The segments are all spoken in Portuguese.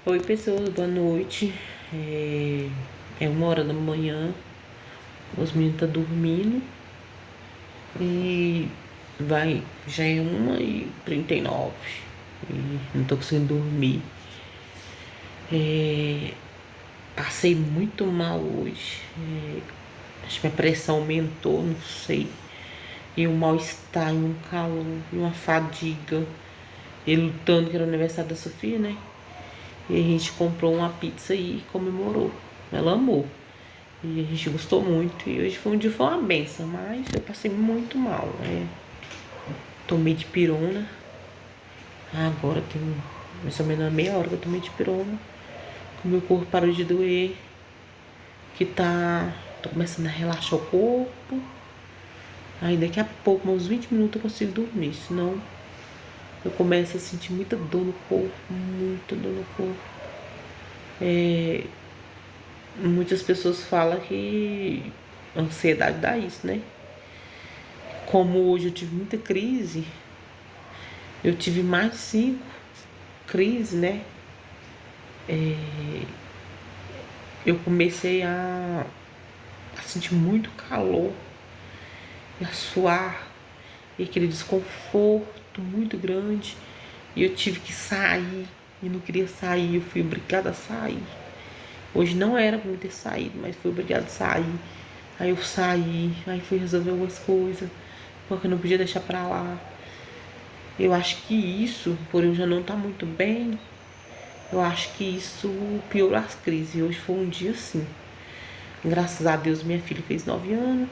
Oi, pessoas, boa noite. É 1h da manhã, os meninos estão dormindo e já é 1h39 e não tô conseguindo dormir. Passei muito mal hoje. Acho que minha pressão aumentou, não sei. E um mal-estar, e um calor, e uma fadiga. E lutando, que era o aniversário da Sofia, né? E a gente comprou uma pizza e comemorou. Ela amou. E a gente gostou muito. E hoje foi uma benção, mas eu passei muito mal. Tomei de pirona. Agora tem mais ou menos meia hora que eu tomei de pirona. Que o meu corpo parou de doer. Tô começando a relaxar o corpo. Aí daqui a pouco, uns 20 minutos, eu consigo dormir. Senão eu começo a sentir muita dor no corpo. Muita dor no corpo. Muitas pessoas falam que a ansiedade dá isso, né? Como hoje eu tive muita crise, eu tive mais de 5 crises, né? Eu comecei a sentir muito calor, e a suar, e aquele desconforto muito grande. E eu tive que sair, e não queria sair, eu fui obrigada a sair. Hoje não era pra eu ter saído, mas fui obrigada a sair. Aí eu saí, aí fui resolver algumas coisas, porque eu não podia deixar pra lá. Eu acho que isso, por eu já não estar muito bem, eu acho que isso piorou as crises. Hoje foi um dia assim. Graças a Deus, minha filha fez 9 anos.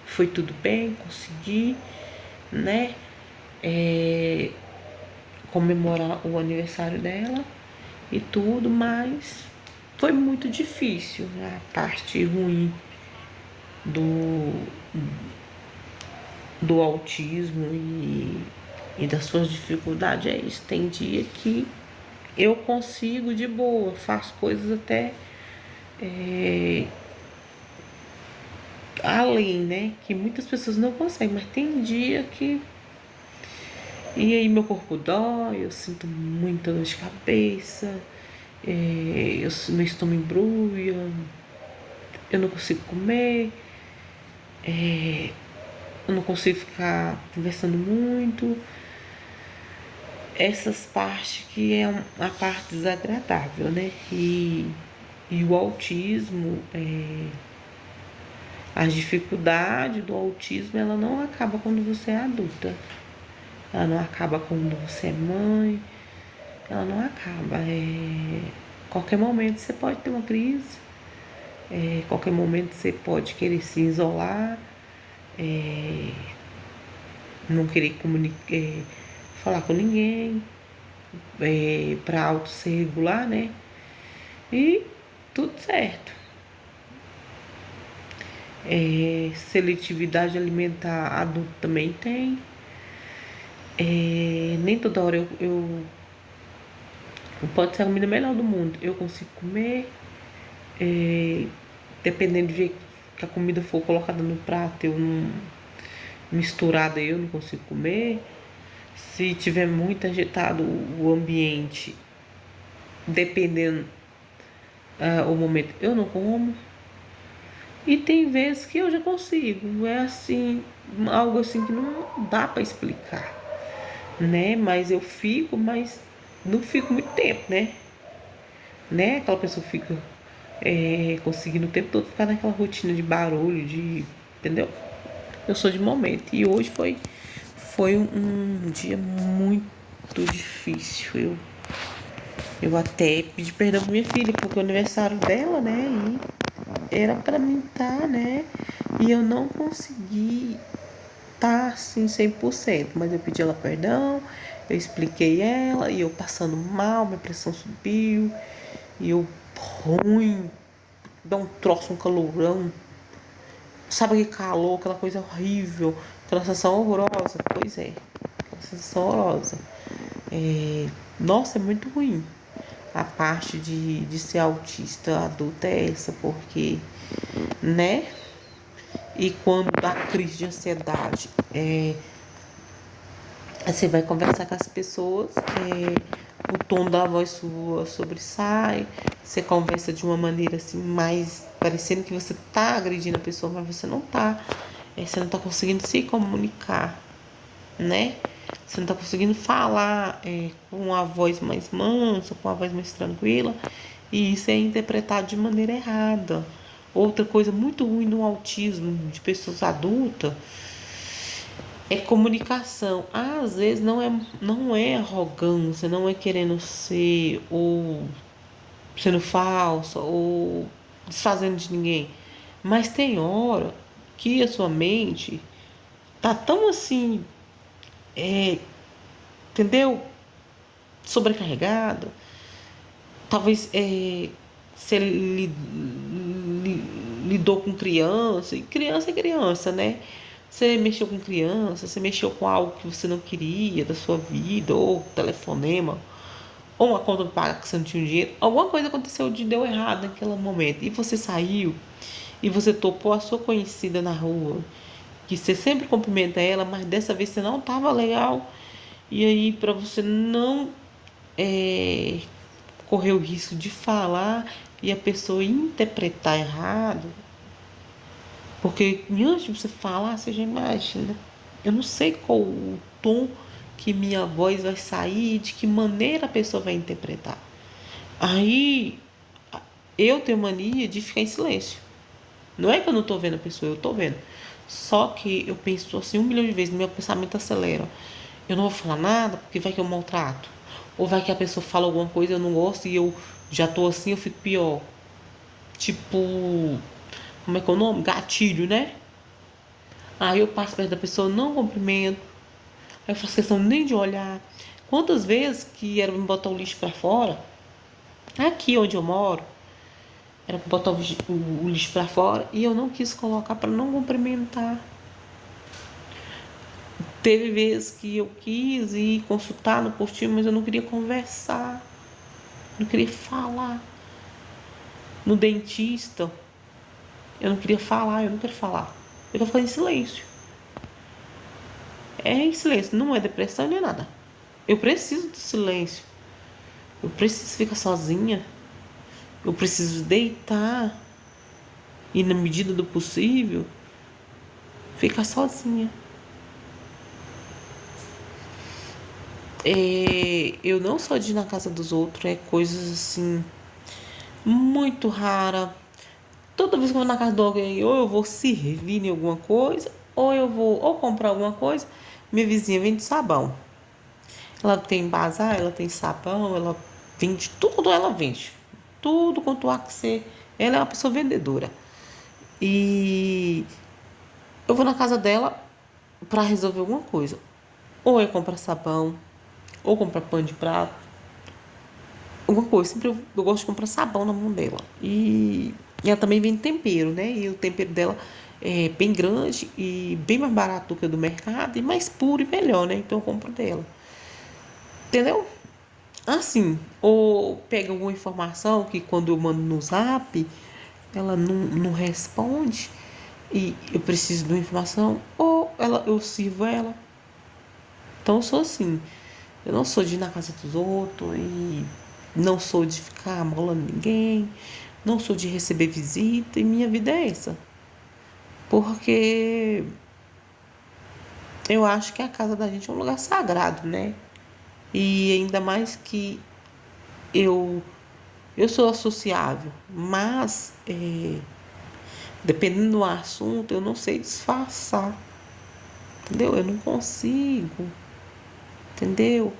Foi tudo bem, consegui, né? Comemorar o aniversário dela e tudo, mas foi muito difícil. A parte ruim do, do autismo e das suas dificuldades é isso. Tem dia que eu consigo de boa, faço coisas até além, né? Que muitas pessoas não conseguem, mas tem dia que. E aí meu corpo dói, eu sinto muita dor de cabeça, meu estômago embrulha, eu não consigo comer, eu não consigo ficar conversando muito. Essas partes que é a parte desagradável, né? E o autismo, as dificuldades do autismo, ela não acaba quando você é adulta. Ela não acaba quando você é mãe. Ela não acaba. Qualquer momento você pode ter uma crise. Qualquer momento você pode querer se isolar. Não querer falar com ninguém. Para auto se regular, né? E tudo certo. Seletividade alimentar adulto também tem. Nem toda hora pode ser a comida melhor do mundo. Eu consigo comer. Dependendo do jeito que a comida for colocada no prato, eu não misturada, eu não consigo comer. Se tiver muito agitado o ambiente, dependendo o momento, eu não como. E tem vezes que eu já consigo. É assim, algo assim que não dá para explicar, né? Mas eu fico, mas não fico muito tempo, né? Aquela pessoa fica conseguindo o tempo todo ficar naquela rotina de barulho, entendeu? Eu sou de momento. E hoje foi um dia muito difícil. Eu até pedi perdão pra minha filha, porque é o aniversário dela, né? E era pra mim estar, né? E eu não consegui estar assim 100%. Mas eu pedi ela perdão, eu expliquei ela, e eu passando mal, minha pressão subiu, e eu ruim, dá um troço, um calorão. Sabe aquele calor, aquela coisa horrível, aquela sensação horrorosa? Pois é, aquela sensação horrorosa. Nossa, é muito ruim. A parte de ser autista adulta é essa, porque, né? E quando dá crise de ansiedade, você vai conversar com as pessoas, o tom da voz sua sobressai, você conversa de uma maneira assim, mais parecendo que você tá agredindo a pessoa, mas você não tá. Você não tá conseguindo se comunicar, né? Você não tá conseguindo falar com a voz mais mansa, com a voz mais tranquila, e isso é interpretado de maneira errada. Outra coisa muito ruim no autismo de pessoas adultas é comunicação. Às vezes não é arrogância, não é querendo ser ou sendo falsa ou desfazendo de ninguém. Mas tem hora que a sua mente tá tão assim, entendeu? Sobrecarregada. Talvez você lidou com criança, e criança é criança, né? Você mexeu com criança, você mexeu com algo que você não queria da sua vida, ou telefonema, ou uma conta paga que você não tinha dinheiro. Alguma coisa aconteceu de deu errado naquele momento. E você saiu e você topou a sua conhecida na rua, que você sempre cumprimenta ela, mas dessa vez você não estava legal. E aí, para você não é, correr o risco de falar e a pessoa interpretar errado, porque antes de você falar, você já imagina. Eu não sei qual o tom que minha voz vai sair, de que maneira a pessoa vai interpretar. Aí eu tenho mania de ficar em silêncio. Não é que eu não tô vendo a pessoa, eu tô vendo. Só que eu penso assim 1 milhão de vezes, meu pensamento acelera. Eu não vou falar nada porque vai que eu maltrato. Ou vai que a pessoa fala alguma coisa, eu não gosto e eu já tô assim, eu fico pior. Tipo, como é que é o nome? Gatilho, né? Aí eu passo perto da pessoa, não cumprimento. Aí eu faço questão nem de olhar. Quantas vezes que era me botar o lixo pra fora, aqui onde eu moro, era pra botar o lixo pra fora e eu não quis colocar pra não cumprimentar. Teve vezes que eu quis ir consultar no postinho, mas eu não queria conversar, não queria falar. No dentista, eu não queria falar, eu não quero falar. Eu tô ficando em silêncio. É em silêncio, não é depressão nem nada. Eu preciso do silêncio. Eu preciso ficar sozinha. Eu preciso deitar e, na medida do possível, ficar sozinha. Eu não sou de ir na casa dos outros, é coisas assim, muito rara. Toda vez que eu vou na casa de alguém, ou eu vou servir em alguma coisa, ou eu vou ou comprar alguma coisa. Minha vizinha vende sabão. Ela tem bazar, ela tem sabão, ela vende tudo, ela vende. Tudo quanto há que ser. Ela é uma pessoa vendedora. E eu vou na casa dela para resolver alguma coisa. Ou eu compro sabão, ou comprar pano de prato, alguma coisa. Sempre eu gosto de comprar sabão na mão dela. E ela também vende tempero, né? E o tempero dela é bem grande e bem mais barato do que o do mercado e mais puro e melhor, né? Então eu compro dela. Entendeu? Assim, ou pega alguma informação que quando eu mando no zap, ela não responde e eu preciso de uma informação, ou eu sirvo ela. Então eu sou assim. Eu não sou de ir na casa dos outros e não sou de ficar molando ninguém, não sou de receber visita e minha vida é essa. Porque eu acho que a casa da gente é um lugar sagrado, né? E ainda mais que eu eu sou associável, mas dependendo do assunto, eu não sei disfarçar, entendeu? Eu não consigo, entendeu?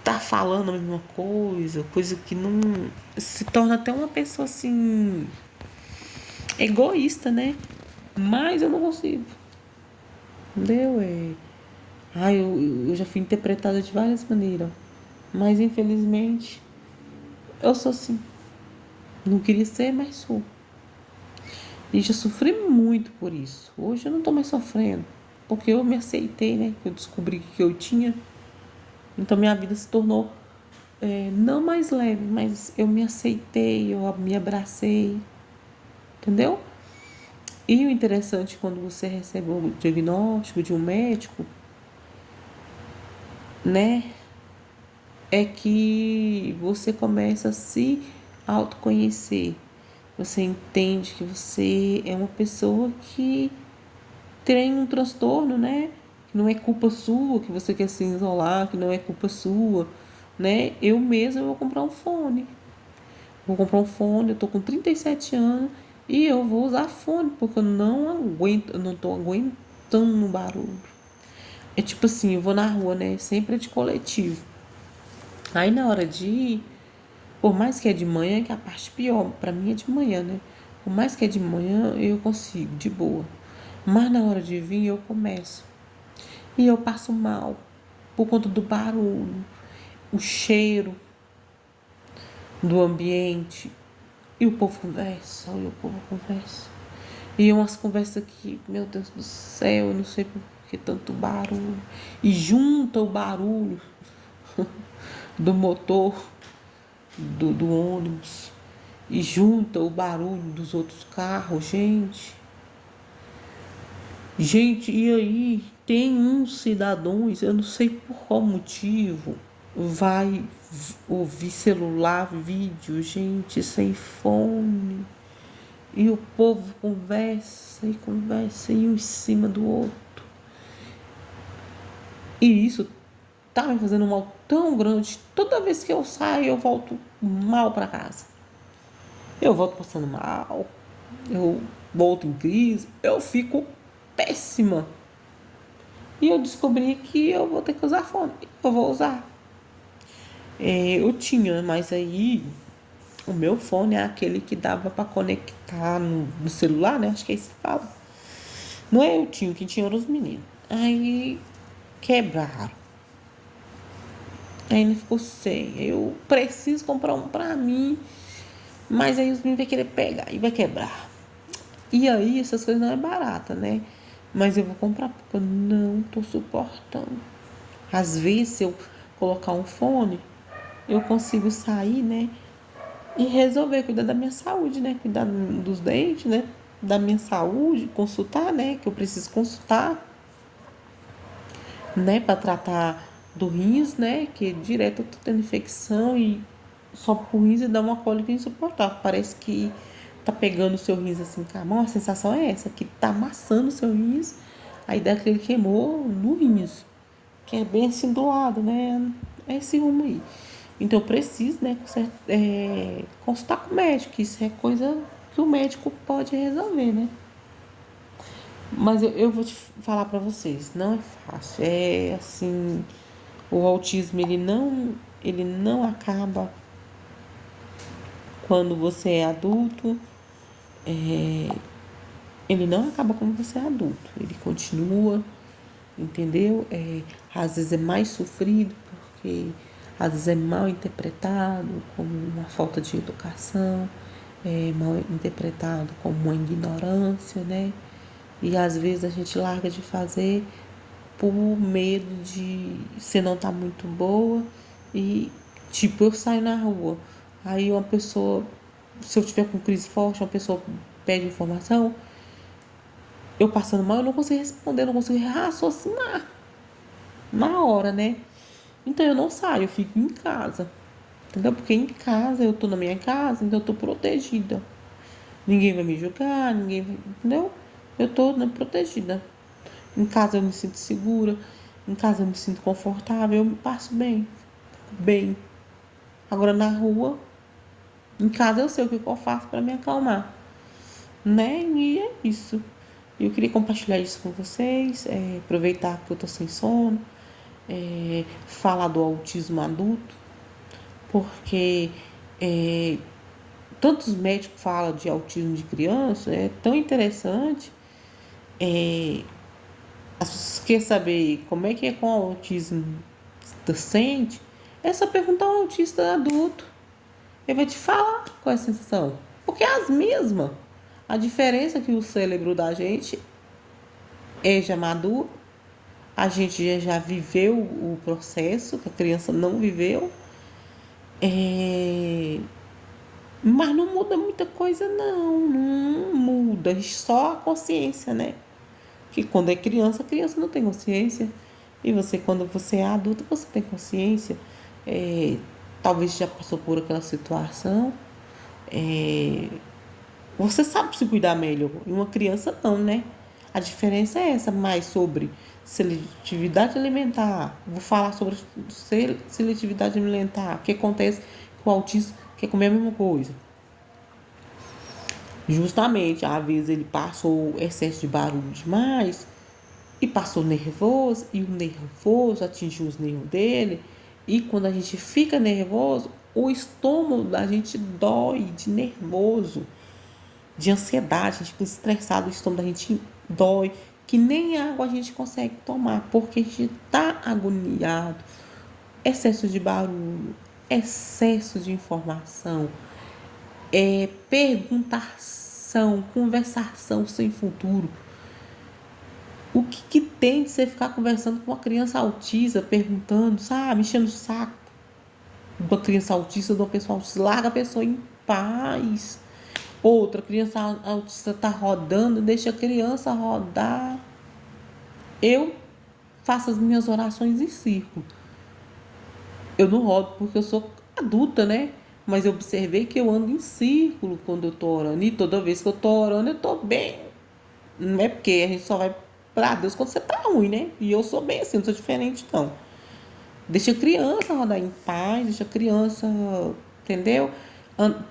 Tá falando a mesma coisa, coisa que não se torna até uma pessoa assim egoísta, né? Mas eu não consigo, entendeu? Eu já fui interpretada de várias maneiras, mas infelizmente eu sou assim. Não queria ser, mas sou. E já sofri muito por isso. Hoje eu não tô mais sofrendo, porque eu me aceitei, né? Eu descobri que eu tinha. Então minha vida se tornou não mais leve, mas eu me aceitei, eu me abracei, entendeu? E o interessante quando você recebe o diagnóstico de um médico, né? é que você começa a se autoconhecer. Você entende que você é uma pessoa que tem um transtorno, né? Que não é culpa sua, que você quer se isolar, que não é culpa sua, né? Eu mesma vou comprar um fone. Vou comprar um fone, eu tô com 37 anos e eu vou usar fone, porque eu não aguento, eu não tô aguentando no barulho. É tipo assim, eu vou na rua, né? Sempre é de coletivo. Aí na hora de ir, por mais que é de manhã, que é a parte pior, pra mim é de manhã, né? Por mais que é de manhã, eu consigo, de boa. Mas na hora de vir, eu começo. E eu passo mal, por conta do barulho, o cheiro do ambiente. E o povo conversa, e o povo conversa. E umas conversas que, meu Deus do céu, eu não sei por que tanto barulho. E junta o barulho do motor do ônibus. E junta o barulho dos outros carros, gente. Gente, e aí tem uns cidadãos, eu não sei por qual motivo, vai ouvir celular, vídeo, gente, sem fone. E o povo conversa e um em cima do outro. E isso tá me fazendo um mal tão grande. Toda vez que eu saio, eu volto mal para casa. Eu volto passando mal, eu volto em crise, eu fico péssima. E eu descobri que eu vou ter que usar fone. Eu vou usar. Eu tinha, mas aí o meu fone é aquele que dava para conectar no celular, né? Acho que é isso que fala. Não é eu tinha, quem tinha eram os meninos. Aí quebraram. Aí não ficou sem. Eu preciso comprar um pra mim, mas aí os meninos vão querer pegar e vai quebrar. E aí essas coisas não é barata, né? Mas eu vou comprar porque eu não tô suportando. Às vezes, se eu colocar um fone, eu consigo sair, né? E resolver cuidar da minha saúde, né? Cuidar dos dentes, né? Da minha saúde, consultar, né? Que eu preciso consultar, né? Para tratar do rins, né? Que direto eu tô tendo infecção e só pro rins e dá uma cólica insuportável. Parece que tá pegando o seu rins assim com a mão. A sensação é essa, que tá amassando o seu rins. Aí dá aquele queimou no rins, que é bem assim do lado, né? É esse rumo aí. Então eu preciso, né, consultar com o médico. Isso é coisa que o médico pode resolver, né? Mas eu vou te falar pra vocês, não é fácil. É assim, o autismo ele não acaba quando você é adulto. Ele não acaba quando você é adulto. Ele continua, entendeu? Às vezes é mais sofrido porque às vezes é mal interpretado como uma falta de educação, é mal interpretado como uma ignorância, né? E às vezes a gente larga de fazer por medo de você não tá muito boa e tipo, eu saio na rua, aí uma pessoa, se eu tiver com crise forte, uma pessoa pede informação, eu passando mal, eu não consigo responder, eu não consigo raciocinar na hora, né? Então eu não saio, eu fico em casa. Entendeu? Porque em casa, eu tô na minha casa, então eu tô protegida. Ninguém vai me julgar, ninguém vai. Entendeu? Eu tô, né, protegida. Em casa eu me sinto segura, em casa eu me sinto confortável, eu me passo bem. Bem. Agora na rua, em casa eu sei o que eu faço para me acalmar. Né? E é isso. Eu queria compartilhar isso com vocês, aproveitar que eu tô sem sono, falar do autismo adulto, porque tantos médicos falam de autismo de criança, é tão interessante. As pessoas querem saber como é que é com o autismo docente, é só perguntar ao autista adulto. Ele vai te falar qual é a sensação. Porque é as mesmas. A diferença é que o cérebro da gente é já maduro, a gente já viveu o processo, que a criança não viveu. Mas não muda muita coisa, não muda, só a consciência, né? Que quando é criança, a criança não tem consciência. E você, quando você é adulto, você tem consciência. é, talvez já passou por aquela situação. É, você sabe se cuidar melhor. E uma criança não, né? A diferença é essa, mais sobre seletividade alimentar. Vou falar sobre seletividade alimentar. O que acontece com o autista quer comer a mesma coisa. Justamente, às vezes ele passou excesso de barulho demais e passou nervoso, e o nervoso atingiu os nervos dele. E quando a gente fica nervoso, o estômago da gente dói de nervoso, de ansiedade, a gente fica estressado, o estômago da gente dói, que nem água a gente consegue tomar, porque a gente tá agoniado. Excesso de barulho, excesso de informação, perguntação, conversação sem futuro. O que tem de você ficar conversando com uma criança autista, perguntando, sabe, enchendo o saco de uma criança autista, de uma pessoa autista? Larga a pessoa em paz. Outra criança autista tá rodando, deixa a criança rodar. Eu faço as minhas orações em círculo. Eu não rodo porque eu sou adulta, né? Mas eu observei que eu ando em círculo quando eu tô orando. E toda vez que eu tô orando, eu tô bem. Não é porque a gente só vai pra Deus quando você tá ruim, né? E eu sou bem assim, não sou diferente, não. Deixa a criança rodar em paz, deixa a criança, entendeu?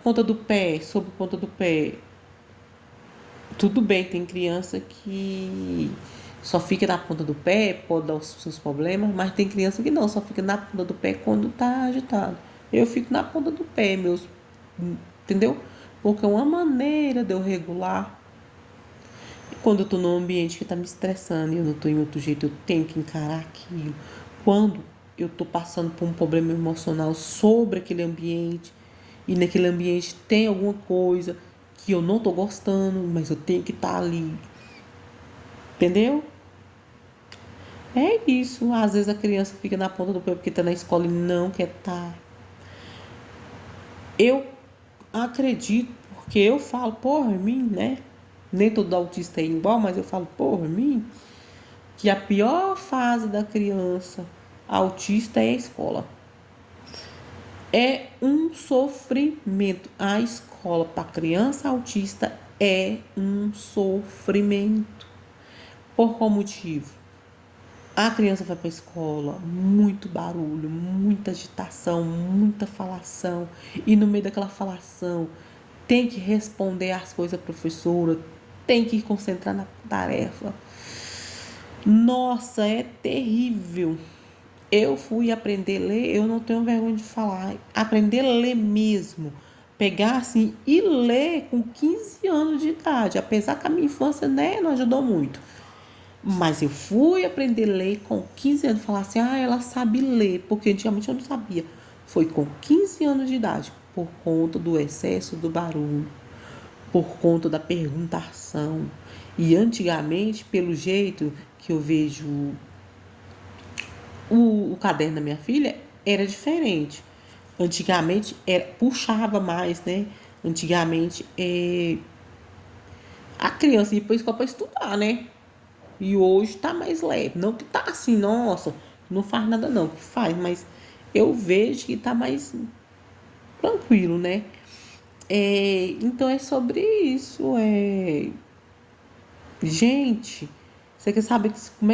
Ponta do pé, sobre ponta do pé. Tudo bem, tem criança que só fica na ponta do pé, pode dar os seus problemas, mas tem criança que não, só fica na ponta do pé quando tá agitado. Eu fico na ponta do pé, entendeu? Porque é uma maneira de eu regular. Quando eu tô num ambiente que tá me estressando e eu não tô em outro jeito, eu tenho que encarar aquilo. Quando eu tô passando por um problema emocional sobre aquele ambiente e naquele ambiente tem alguma coisa que eu não tô gostando, mas eu tenho que estar ali. Entendeu? É isso. Às vezes a criança fica na ponta do pé porque tá na escola e não quer estar. Eu acredito, porque eu falo por mim, né? Nem todo autista é igual, mas eu falo por mim, que a pior fase da criança autista é a escola. É um sofrimento. A escola para criança autista é um sofrimento. Por qual motivo? A criança vai para a escola, muito barulho, muita agitação, muita falação. E no meio daquela falação, tem que responder as coisas à professora, tem que concentrar na tarefa. Nossa, é terrível. Eu fui aprender a ler, eu não tenho vergonha de falar. Aprender a ler mesmo. Pegar assim e ler com 15 anos de idade. Apesar que a minha infância, né, não ajudou muito. Mas eu fui aprender a ler com 15 anos. Falar assim, ela sabe ler. Porque antigamente eu não sabia. Foi com 15 anos de idade. Por conta do excesso do barulho. Por conta da perguntação. E antigamente, pelo jeito que eu vejo o caderno da minha filha, era diferente. Antigamente puxava mais, né? Antigamente a criança ia para a escola para estudar, né? E hoje tá mais leve. Não que tá assim, nossa, não faz nada não, que faz, mas eu vejo que tá mais tranquilo, né? Então é sobre isso. Gente, você quer saber como é